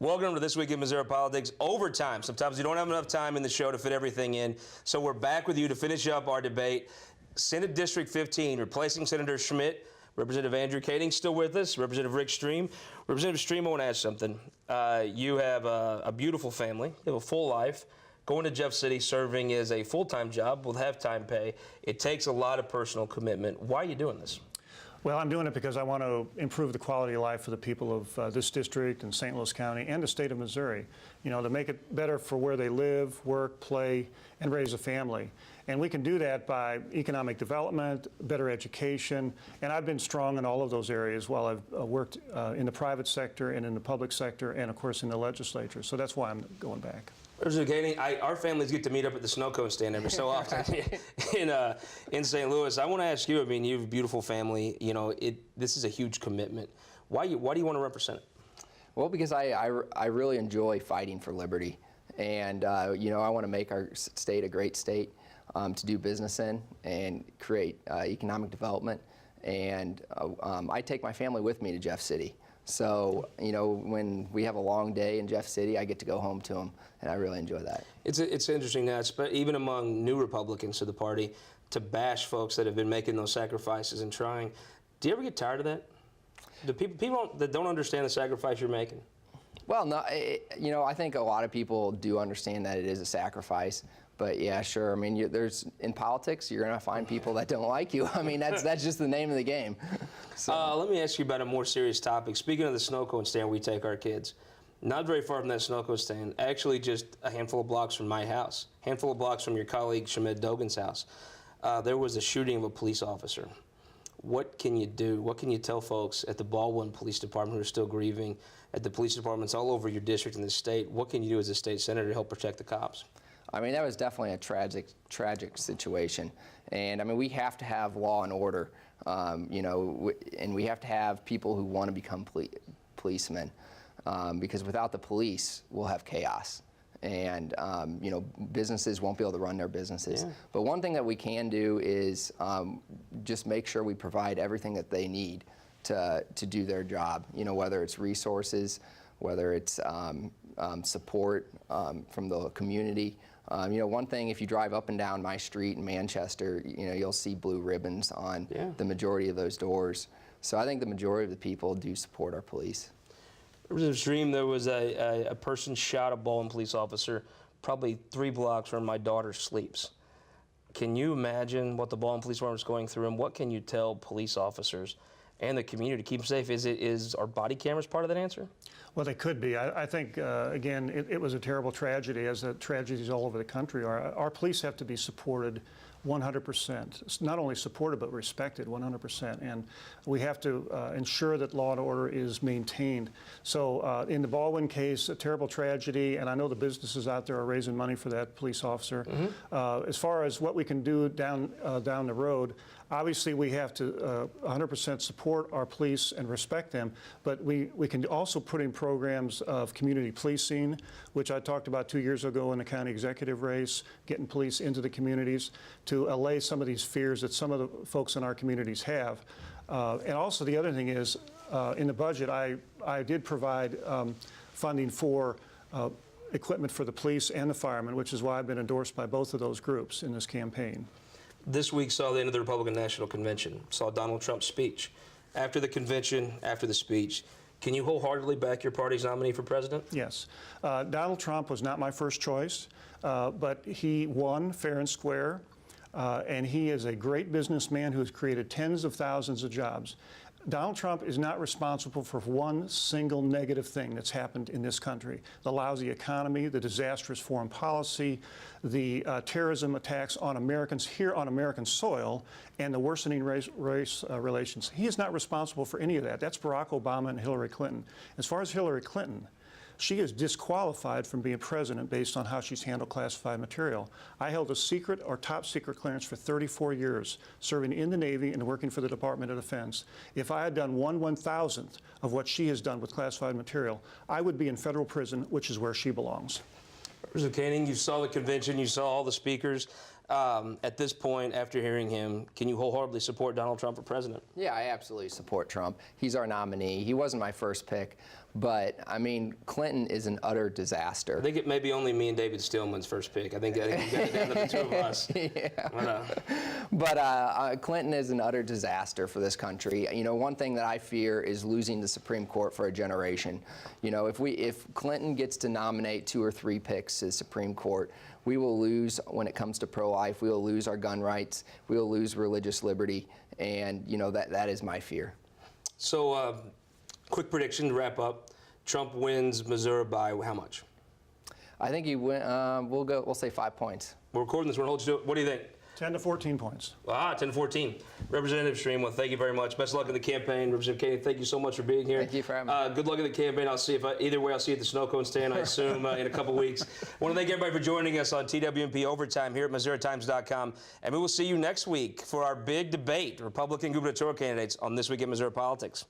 Welcome to This Week in Missouri Politics. Overtime. Sometimes we don't have enough time in the show to fit everything in. So we're back with you to finish up our debate. Senate District 15, replacing Senator Schmidt. Representative Andrew Koenig still with us. Representative Rick Stream. Representative Stream, I want to ask something. You have a beautiful family. You have a full life. Going to Jeff City, serving is a full-time job with half-time pay. It takes a lot of personal commitment. Why are you doing this? Well, I'm doing it because I want to improve the quality of life for the people of this district and St. Louis County and the state of Missouri, you know, to make it better for where they live, work, play, and raise a family. And we can do that by economic development, better education, and I've been strong in all of those areas while I've worked in the private sector and in the public sector and, of course, in the legislature. So that's why I'm going back. Our families get to meet up at the snow cone stand every so often in St. Louis. I want to ask you, I mean, you have a beautiful family. You know, this is a huge commitment. Why do you want to represent it? Well, because I really enjoy fighting for liberty. And, you know, I want to make our state a great state to do business in and create economic development. And I take my family with me to Jeff City. So, you know, when we have a long day in Jeff City, I get to go home to them, and I really enjoy that. It's interesting that, even among new Republicans to the party, to bash folks that have been making those sacrifices and trying. Do you ever get tired of that? Do people that don't understand the sacrifice you're making? Well, no, you know, I think a lot of people do understand that it is a sacrifice. But yeah, sure. I mean, in politics, you're going to find people that don't like you. I mean, that's just the name of the game. So. Let me ask you about a more serious topic. Speaking of the snow cone stand we take our kids, not very far from that snow cone stand, actually just a handful of blocks from my house, handful of blocks from your colleague Shamed Dogan's house, there was a shooting of a police officer. What can you do? What can you tell folks at the Baldwin Police Department who are still grieving, at the police departments all over your district and the state? What can you do as a state senator to help protect the cops? I mean, that was definitely a tragic situation. And I mean, we have to have law and order, you know, and we have to have people who want to become policemen, because without the police, we'll have chaos. And, you know, businesses won't be able to run their businesses. Yeah. But one thing that we can do is just make sure we provide everything that they need to do their job, you know, whether it's resources, whether it's support from the community. You know, one thing, if you drive up and down my street in Manchester, you know, you'll see blue ribbons on the majority of those doors. So I think the majority of the people do support our police. Representative Stream, there was a person shot a Baldwin police officer probably 3 blocks where my daughter sleeps. Can you imagine what the Baldwin Police Department is going through, and what can you tell police officers and the community to keep them safe? Is our body cameras part of that answer? Well, they could be. I think, again, it was a terrible tragedy, as tragedies all over the country are. Our police have to be supported 100%. It's not only supported, but respected 100%. And we have to ensure that law and order is maintained. So in the Baldwin case, a terrible tragedy, and I know the businesses out there are raising money for that police officer. Mm-hmm. As far as what we can do down the road, obviously we have to 100% support our police and respect them, but we can also put in programs of community policing, which I talked about 2 years ago in the county executive race, getting police into the communities to allay some of these fears that some of the folks in our communities have. And also the other thing is, in the budget, I did provide funding for equipment for the police and the firemen, which is why I've been endorsed by both of those groups in this campaign. This week saw the end of the Republican National Convention, saw Donald Trump's speech. After the convention, after the speech, can you wholeheartedly back your party's nominee for president? Yes. Donald Trump was not my first choice, but he won fair and square, and he is a great businessman who has created tens of thousands of jobs. Donald Trump is not responsible for one single negative thing that's happened in this country. The lousy economy, the disastrous foreign policy, the terrorism attacks on Americans here on American soil, and the worsening race relations. He is not responsible for any of that. That's Barack Obama and Hillary Clinton. As far as Hillary Clinton, she is disqualified from being president based on how she's handled classified material. I held a secret or top secret clearance for 34 years, serving in the Navy and working for the Department of Defense. If I had done 1/1000th of what she has done with classified material, I would be in federal prison, which is where she belongs. Representative Koenig, you saw the convention, you saw all the speakers. At this point, after hearing him, can you wholeheartedly support Donald Trump for president? Yeah, I absolutely support Trump. He's our nominee. He wasn't my first pick, but I mean, Clinton is an utter disaster. I think it may be only me and David Stillman's first pick. I think we got it down to the two of us. Yeah. But Clinton is an utter disaster for this country. You know, one thing that I fear is losing the Supreme Court for a generation. You know, if Clinton gets to nominate 2 or 3 picks to the Supreme Court, we will lose when it comes to pro-life. We will lose our gun rights. We will lose religious liberty, and you know that is my fear. So, quick prediction to wrap up: Trump wins Missouri by how much? I think he win. We'll say 5 points. We're recording this. We're going to hold you to it. What do you think? 10 to 14 points. 10-14. Representative Stream, well, thank you very much. Best of luck in the campaign. Representative Koenig, thank you so much for being here. Thank you for having me. Good luck in the campaign. I'll see either way, I'll see you at the snow cone stand, I assume, in a couple weeks. I want to thank everybody for joining us on TWMP Overtime here at MissouriTimes.com. And we will see you next week for our big debate, Republican gubernatorial candidates on This Week in Missouri Politics.